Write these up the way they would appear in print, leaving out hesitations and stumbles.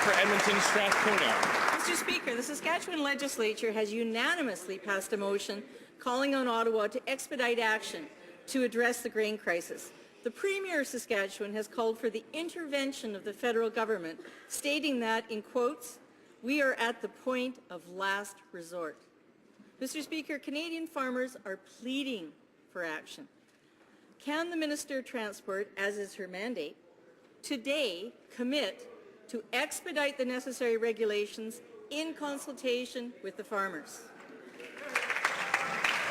for Edmonton-Strathcona. Mr. Speaker, the Saskatchewan Legislature has unanimously passed a motion calling on Ottawa to expedite action to address the grain crisis. The Premier of Saskatchewan has called for the intervention of the federal government, stating that, in quotes, "We are at the point of last resort." Mr. Speaker, Canadian farmers are pleading for action. Can the Minister of Transport, as is her mandate, today commit to expedite the necessary regulations in consultation with the farmers?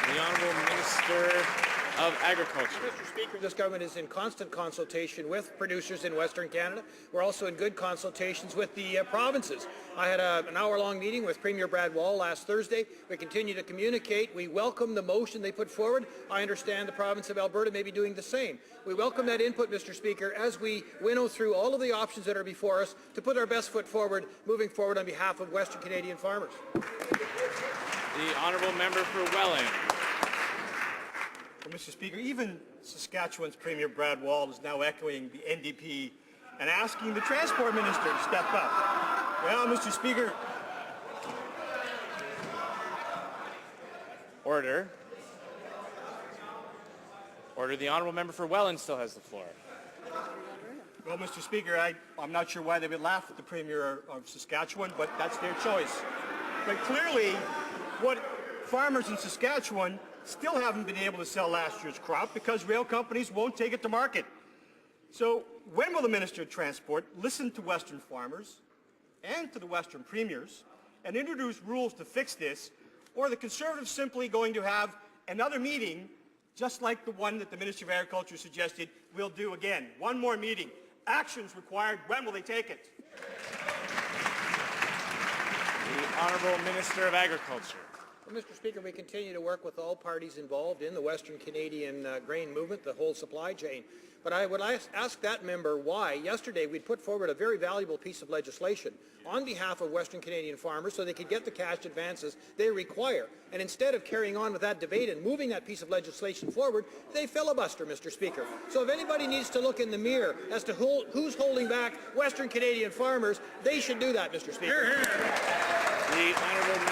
The Honourable Minister of Agriculture. Mr. Speaker, this government is in constant consultation with producers in Western Canada. We're also in good consultations with the provinces. I had an hour-long meeting with Premier Brad Wall last Thursday. We continue to communicate. We welcome the motion they put forward. I understand the province of Alberta may be doing the same. We welcome that input, Mr. Speaker, as we winnow through all of the options that are before us to put our best foot forward, moving forward on behalf of Western Canadian farmers. The Honourable Member for Welland. Well, Mr. Speaker, even Saskatchewan's Premier Brad Wall is now echoing the NDP and asking the Transport Minister to step up. Well, Mr. Speaker. Order. Order. The Honourable Member for Welland still has the floor. Well, Mr. Speaker, I'm not sure why they would laugh at the Premier of Saskatchewan, but that's their choice. But clearly, what farmers in Saskatchewan still haven't been able to sell last year's crop because rail companies won't take it to market. So when will the Minister of Transport listen to Western farmers and to the Western premiers and introduce rules to fix this, or are the Conservatives simply going to have another meeting just like the one that the Minister of Agriculture suggested we'll do again? One more meeting. Actions required. When will they take it? The Honourable Minister of Agriculture. Well, Mr. Speaker, we continue to work with all parties involved in the Western Canadian grain movement, the whole supply chain. But I would ask that member why yesterday we'd put forward a very valuable piece of legislation on behalf of Western Canadian farmers so they could get the cash advances they require. And instead of carrying on with that debate and moving that piece of legislation forward, they filibuster, Mr. Speaker. So if anybody needs to look in the mirror as to who's holding back Western Canadian farmers, they should do that, Mr. Speaker. The Honourable Member